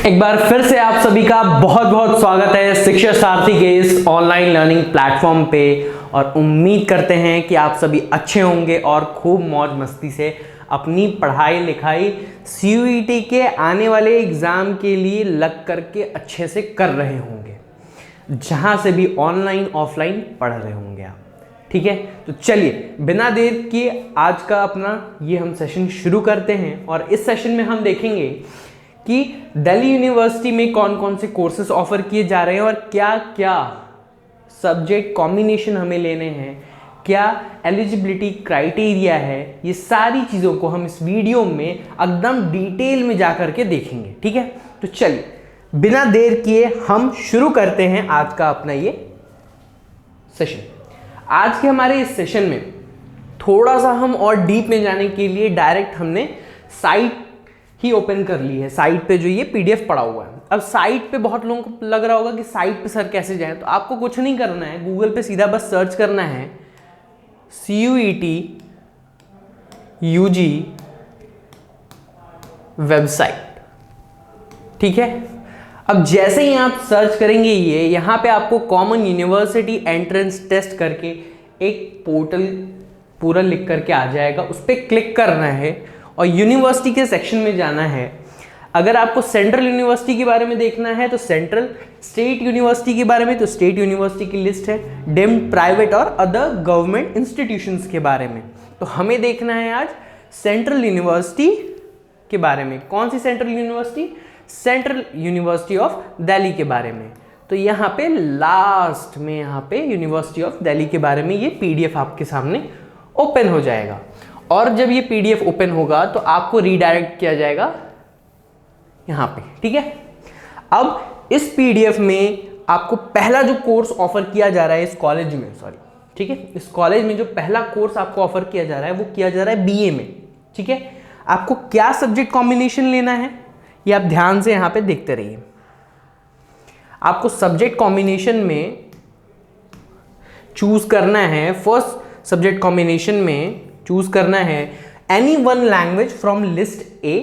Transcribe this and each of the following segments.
एक बार फिर से आप सभी का बहुत बहुत स्वागत है शिक्षा सारथी के इस ऑनलाइन लर्निंग प्लेटफॉर्म पे। और उम्मीद करते हैं कि आप सभी अच्छे होंगे और खूब मौज मस्ती से अपनी पढ़ाई लिखाई CUET के आने वाले एग्ज़ाम के लिए लग करके अच्छे से कर रहे होंगे, जहां से भी ऑनलाइन ऑफलाइन पढ़ रहे होंगे आप। ठीक है, तो चलिए बिना देर किए आज का अपना ये हम सेशन शुरू करते हैं। और इस सेशन में हम देखेंगे कि दिल्ली यूनिवर्सिटी में कौन कौन से कोर्सेज ऑफर किए जा रहे हैं और क्या क्या सब्जेक्ट कॉम्बिनेशन हमें लेने हैं, क्या एलिजिबिलिटी क्राइटेरिया है। ये सारी चीज़ों को हम इस वीडियो में एकदम डिटेल में जाकर के देखेंगे। ठीक है, तो चलिए बिना देर किए हम शुरू करते हैं आज का अपना ये सेशन। आज के हमारे इस सेशन में थोड़ा सा हम और डीप में जाने के लिए डायरेक्ट हमने साइट ही ओपन कर ली है। साइट पे जो ये PDF पड़ा हुआ है। अब साइट पे बहुत लोगों को लग रहा होगा कि साइट पे सर कैसे जाएं, तो आपको कुछ नहीं करना है, गूगल पे सीधा बस सर्च करना है CUET UG वेबसाइट। ठीक है, अब जैसे ही आप सर्च करेंगे ये यहाँ पे आपको कॉमन यूनिवर्सिटी एंट्रेंस टेस्ट करके एक पोर्टल पूरा लिख करके आ जाएगा। उस पर क्लिक करना है और यूनिवर्सिटी के सेक्शन में जाना है। अगर आपको सेंट्रल यूनिवर्सिटी के बारे में देखना है तो सेंट्रल, स्टेट यूनिवर्सिटी के बारे में तो स्टेट यूनिवर्सिटी की लिस्ट है, डीम्ड प्राइवेट और अदर गवर्नमेंट इंस्टीट्यूशंस के बारे में। तो हमें देखना है आज सेंट्रल यूनिवर्सिटी के बारे में। कौन सी central university? Central university of Delhi के बारे में। तो यहाँ पे लास्ट में यहाँ पे यूनिवर्सिटी ऑफ दिल्ली के बारे में ये PDF आपके सामने ओपन हो जाएगा। और जब ये PDF ओपन होगा तो आपको रीडायरेक्ट किया जाएगा यहाँ पे। ठीक है, अब इस PDF में आपको पहला जो कोर्स ऑफर किया जा रहा है इस कॉलेज में, ठीक है, इस कॉलेज में जो पहला कोर्स आपको ऑफर किया जा रहा है वो किया जा रहा है BA में। ठीक है, आपको क्या सब्जेक्ट कॉम्बिनेशन लेना है ये आप ध्यान से यहाँ पे देखते रहिए। आपको सब्जेक्ट कॉम्बिनेशन में चूज करना है, फर्स्ट सब्जेक्ट कॉम्बिनेशन में चूज करना है any one language from list A,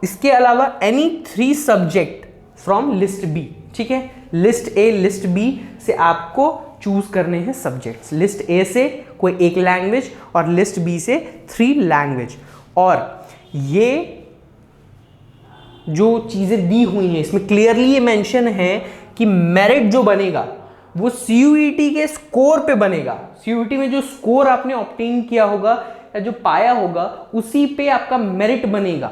इसके अलावा any 3 subject from list B। ठीक है, लिस्ट A लिस्ट B से आपको चूज करने हैं सब्जेक्ट्स। लिस्ट A से कोई एक लैंग्वेज और लिस्ट B से 3 लैंग्वेज। और ये जो चीजें दी हुई हैं इसमें क्लियरली ये मेंशन है कि मेरिट जो बनेगा वो CUET के स्कोर पे बनेगा। CUET में जो स्कोर आपने ऑब्टेन किया होगा या जो पाया होगा उसी पे आपका मेरिट बनेगा।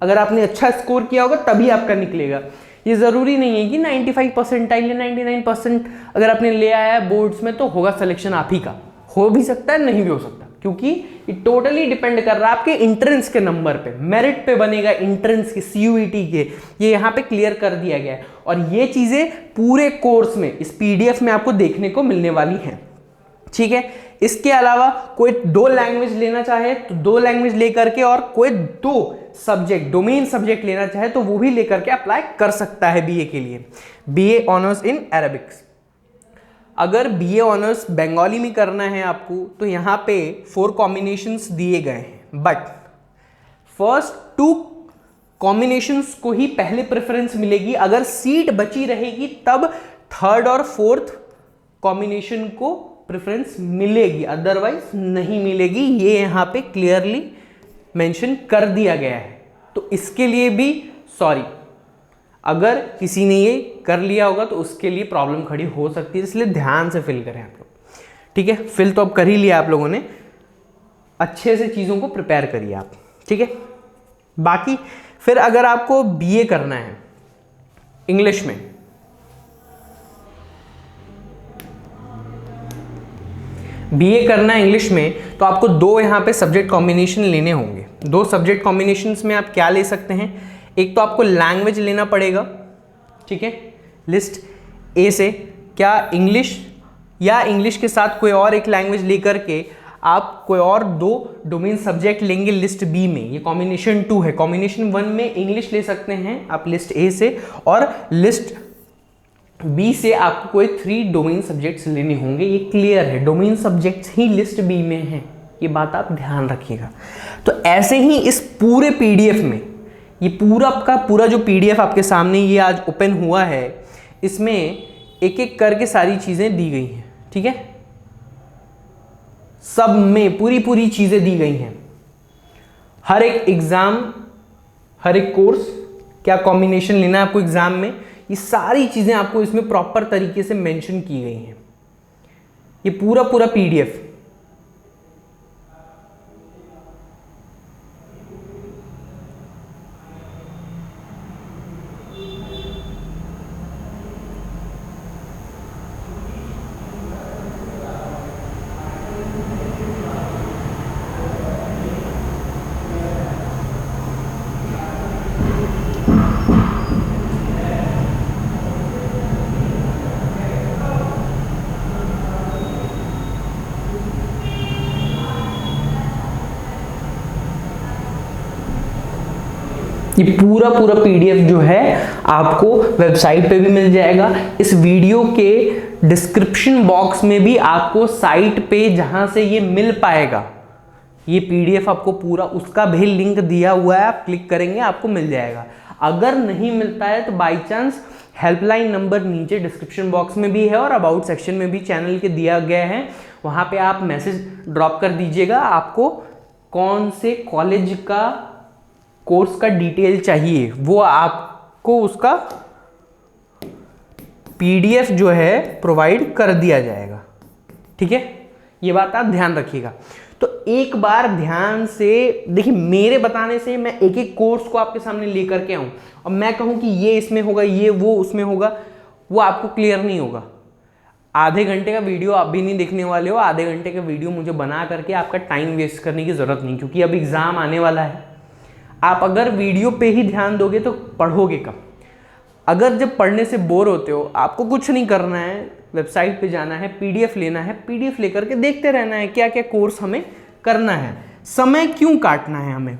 अगर आपने अच्छा स्कोर किया होगा तभी आपका निकलेगा। ये ज़रूरी नहीं है कि 95 परसेंटाइल या 99% अगर आपने ले आया है बोर्ड्स में तो होगा सिलेक्शन आप ही का। हो भी सकता है, नहीं भी हो सकता, क्योंकि ये टोटली डिपेंड कर रहा है आपके इंट्रेंस के नंबर पे, मेरिट पे बनेगा इंट्रेंस के, CUET के। ये यहाँ पे क्लियर कर दिया गया है और ये चीज़ें पूरे कोर्स में इस PDF में आपको देखने को मिलने वाली हैं। ठीक है, इसके अलावा कोई 2 लैंग्वेज लेना चाहे तो 2 लैंग्वेज लेकर के, और कोई 2 सब्जेक्ट डोमेन सब्जेक्ट लेना चाहे तो वो भी लेकर के अप्लाई कर सकता है BA के लिए। BA honours in Arabics. अगर BA ऑनर्स बंगाली में करना है आपको तो यहाँ पे 4 कॉम्बिनेशंस दिए गए हैं, बट फर्स्ट 2 कॉम्बिनेशंस को ही पहले प्रेफरेंस मिलेगी। अगर सीट बची रहेगी तब 3rd और 4th कॉम्बिनेशन को प्रेफरेंस मिलेगी, अदरवाइज नहीं मिलेगी। ये यहाँ पे क्लियरली मेंशन कर दिया गया है। तो इसके लिए भी सॉरी, अगर किसी ने ये कर लिया होगा तो उसके लिए प्रॉब्लम खड़ी हो सकती है, इसलिए ध्यान से फिल करें आप लोग। ठीक है, फिल तो अब कर ही लिया आप लोगों ने, अच्छे से चीज़ों को प्रिपेयर करिए आप। ठीक है, बाकी फिर अगर आपको BA करना है इंग्लिश में, BA करना है इंग्लिश में तो आपको 2 यहाँ पे सब्जेक्ट कॉम्बिनेशन लेने होंगे। 2 सब्जेक्ट कॉम्बिनेशंस में आप क्या ले सकते हैं? एक तो आपको लैंग्वेज लेना पड़ेगा। ठीक है, लिस्ट A से क्या इंग्लिश या इंग्लिश के साथ कोई और एक लैंग्वेज लेकर के आप कोई और 2 डोमेन सब्जेक्ट लेंगे लिस्ट B में। ये कॉम्बिनेशन 2 है। कॉम्बिनेशन 1 में इंग्लिश ले सकते हैं आप लिस्ट A से, और लिस्ट B से आपको कोई 3 डोमेन सब्जेक्ट्स लेने होंगे। ये क्लियर है, डोमेन सब्जेक्ट्स ही लिस्ट B में हैं, ये बात आप ध्यान रखिएगा। तो ऐसे ही इस पूरे PDF में ये पूरा का पूरा जो पीडीएफ आपके सामने ये आज ओपन हुआ है, इसमें एक एक करके सारी चीज़ें दी गई हैं, ठीक है। सब में पूरी पूरी चीज़ें दी गई हैं, हर एक एग्ज़ाम, हर एक कोर्स, क्या कॉम्बिनेशन लेना है आपको एग्ज़ाम में, ये सारी चीज़ें आपको इसमें प्रॉपर तरीके से मेंशन की गई हैं। ये पूरा पूरा पीडीएफ ये पूरा पूरा पीडीएफ जो है आपको वेबसाइट पे भी मिल जाएगा। इस वीडियो के डिस्क्रिप्शन बॉक्स में भी आपको साइट पे जहां से ये मिल पाएगा, ये पीडीएफ आपको पूरा उसका भी लिंक दिया हुआ है, आप क्लिक करेंगे आपको मिल जाएगा। अगर नहीं मिलता है तो बाई चांस हेल्पलाइन नंबर नीचे डिस्क्रिप्शन बॉक्स में भी है और अबाउट सेक्शन में भी चैनल के दिया गया है, वहां पे आप मैसेज ड्रॉप कर दीजिएगा आपको कौन से कॉलेज का कोर्स का डिटेल चाहिए, वो आपको उसका पीडीएफ जो है प्रोवाइड कर दिया जाएगा, ठीक है। ये बात आप ध्यान रखिएगा। तो एक बार ध्यान से देखिए, मेरे बताने से मैं एक एक कोर्स को आपके सामने लेकर के आऊं और मैं कहूं कि ये इसमें होगा, ये वो उसमें होगा, वो आपको क्लियर नहीं होगा। आधे घंटे का वीडियो आप भी नहीं देखने वाले हो, आधे घंटे का वीडियो मुझे बना करके आपका टाइम वेस्ट करने की जरूरत नहीं, क्योंकि अब एग्जाम आने वाला है। आप अगर वीडियो पे ही ध्यान दोगे तो पढ़ोगे कब? अगर जब पढ़ने से बोर होते हो, आपको कुछ नहीं करना है, वेबसाइट पे जाना है, पीडीएफ लेना है, पीडीएफ लेकर के देखते रहना है क्या क्या कोर्स हमें करना है। समय क्यों काटना है, हमें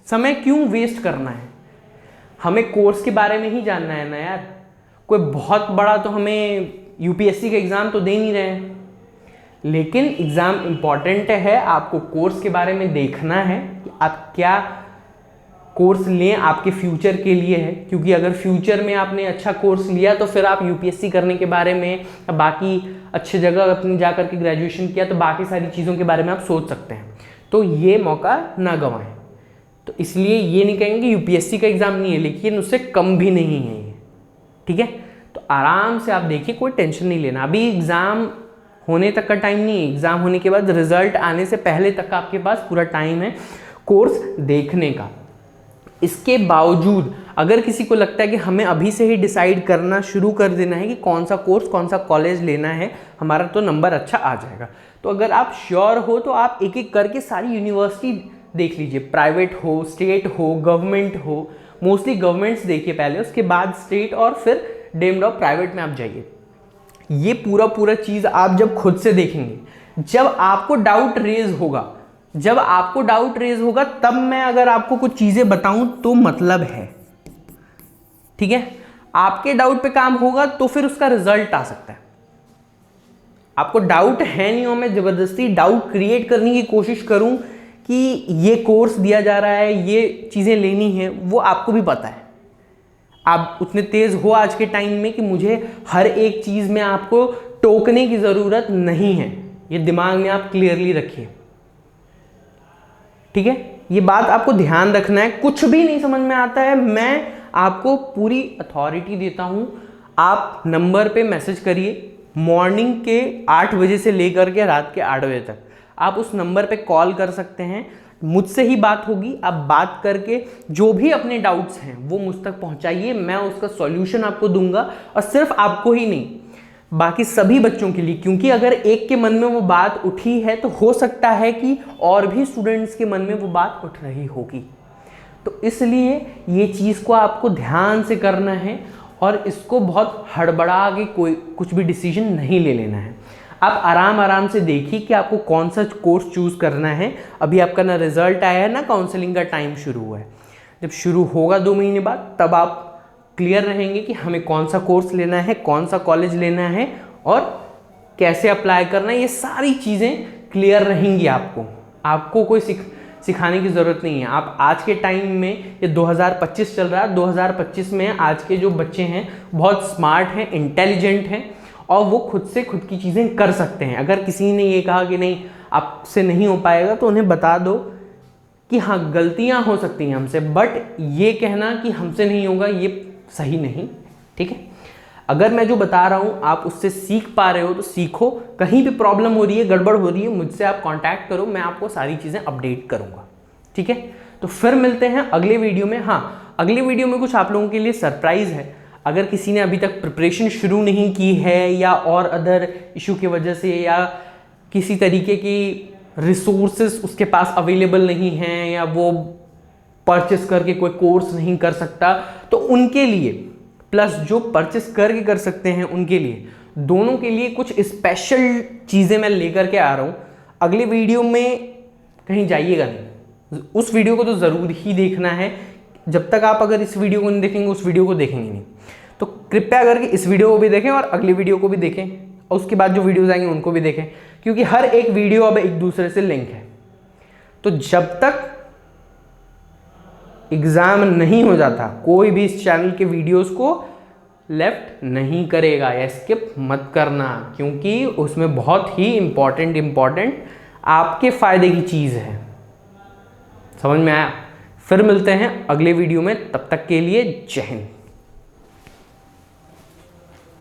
समय क्यों वेस्ट करना है? हमें कोर्स के बारे में ही जानना है ना यार। कोई बहुत बड़ा तो हमें यूपीएससी का एग्ज़ाम तो दे नहीं रहे हैं, लेकिन एग्ज़ाम इम्पॉर्टेंट है। आपको कोर्स के बारे में देखना है कि आप क्या कोर्स लें, आपके फ्यूचर के लिए है, क्योंकि अगर फ्यूचर में आपने अच्छा कोर्स लिया तो फिर आप यूपीएससी करने के बारे में या बाकी अच्छे जगह अपने जा करके ग्रेजुएशन किया तो बाकी सारी चीज़ों के बारे में आप सोच सकते हैं। तो ये मौका ना गंवाएं। तो इसलिए ये नहीं कहेंगे कि यूपीएससी का एग्ज़ाम नहीं है, लेकिन उससे कम भी नहीं है ये, ठीक है। तो आराम से आप देखिए, कोई टेंशन नहीं लेना। अभी एग्ज़ाम होने तक का टाइम नहीं है, एग्ज़ाम होने के बाद रिजल्ट आने से पहले तक का आपके पास पूरा टाइम है कोर्स देखने का। इसके बावजूद अगर किसी को लगता है कि हमें अभी से ही डिसाइड करना शुरू कर देना है कि कौन सा कोर्स, कौन सा कॉलेज लेना है, हमारा तो नंबर अच्छा आ जाएगा, तो अगर आप श्योर हो तो आप एक एक करके सारी यूनिवर्सिटी देख लीजिए, प्राइवेट हो, स्टेट हो, गवर्नमेंट हो। मोस्टली गवर्नमेंट्स देखिए पहले, उसके बाद स्टेट और फिर डेम्ड ऑफ प्राइवेट में आप जाइए। ये पूरा पूरा चीज़ आप जब खुद से देखेंगे, जब आपको डाउट रेज होगा, तब मैं अगर आपको कुछ चीज़ें बताऊं तो मतलब है, ठीक है। आपके डाउट पे काम होगा तो फिर उसका रिजल्ट आ सकता है। आपको डाउट है नहीं हो, मैं ज़बरदस्ती डाउट क्रिएट करने की कोशिश करूं कि ये कोर्स दिया जा रहा है, ये चीज़ें लेनी है, वो आपको भी पता है। आप उतने तेज़ हो आज के टाइम में कि मुझे हर एक चीज़ में आपको टोकने की ज़रूरत नहीं है। ये दिमाग में आप क्लियरली रखिए, ठीक है। ये बात आपको ध्यान रखना है। कुछ भी नहीं समझ में आता है, मैं आपको पूरी अथॉरिटी देता हूं, आप नंबर पे मैसेज करिए। मॉर्निंग के 8 बजे से लेकर के रात के 8 बजे तक आप उस नंबर पे कॉल कर सकते हैं, मुझसे ही बात होगी। आप बात करके जो भी अपने डाउट्स हैं वो मुझ तक पहुंचाइए, मैं उसका सॉल्यूशन आपको दूंगा, और सिर्फ आपको ही नहीं, बाकी सभी बच्चों के लिए। क्योंकि अगर एक के मन में वो बात उठी है तो हो सकता है कि और भी स्टूडेंट्स के मन में वो बात उठ रही होगी। तो इसलिए ये चीज़ को आपको ध्यान से करना है और इसको बहुत हड़बड़ा के कोई कुछ भी डिसीजन नहीं ले लेना है। आप आराम आराम से देखिए कि आपको कौन सा कोर्स चूज़ करना है। अभी आपका ना रिजल्ट आया है, ना काउंसलिंग का टाइम शुरू हुआ है। जब शुरू होगा 2 महीने बाद, तब आप क्लियर रहेंगे कि हमें कौन सा कोर्स लेना है, कौन सा कॉलेज लेना है और कैसे अप्लाई करना है। ये सारी चीज़ें क्लियर रहेंगी। आपको कोई सिखाने की ज़रूरत नहीं है। आप आज के टाइम में, ये 2025 चल रहा है, 2025 में आज के जो बच्चे हैं बहुत स्मार्ट हैं, इंटेलिजेंट हैं और वो खुद से खुद की चीज़ें कर सकते हैं। अगर किसी ने ये कहा कि नहीं आपसे नहीं हो पाएगा तो उन्हें बता दो कि हाँ गलतियाँ हो सकती हैं हमसे, बट ये कहना कि हमसे नहीं होगा ये सही नहीं, ठीक है। अगर मैं जो बता रहा हूँ आप उससे सीख पा रहे हो तो सीखो, कहीं भी प्रॉब्लम हो रही है, गड़बड़ हो रही है, मुझसे आप कांटेक्ट करो, मैं आपको सारी चीज़ें अपडेट करूँगा, ठीक है। तो फिर मिलते हैं अगले वीडियो में। हाँ, अगले वीडियो में कुछ आप लोगों के लिए सरप्राइज़ है। अगर किसी ने अभी तक प्रिपरेशन शुरू नहीं की है या और अदर इशू की वजह से या किसी तरीके की रिसोर्सेज उसके पास अवेलेबल नहीं हैं या वो परचेस करके कोई कोर्स नहीं कर सकता, तो उनके लिए प्लस जो परचेस करके कर सकते हैं उनके लिए, दोनों के लिए कुछ स्पेशल चीज़ें मैं लेकर के आ रहा हूँ। अगले वीडियो में कहीं जाइएगा नहीं, उस वीडियो को तो ज़रूर ही देखना है। जब तक आप अगर इस वीडियो को नहीं देखेंगे उस वीडियो को देखेंगे नहीं। तो कृपया करके इस वीडियो को भी देखें और अगली वीडियो को भी देखें और उसके बाद जो वीडियोज़ आएंगे उनको भी देखें, क्योंकि हर एक वीडियो अब एक दूसरे से लिंक है। तो जब तक एग्ज़ाम नहीं हो जाता कोई भी इस चैनल के वीडियोस को लेफ्ट नहीं करेगा या स्किप मत करना, क्योंकि उसमें बहुत ही इम्पॉर्टेंट आपके फ़ायदे की चीज़ है। समझ में आया? फिर मिलते हैं अगले वीडियो में, तब तक के लिए जय हिंद।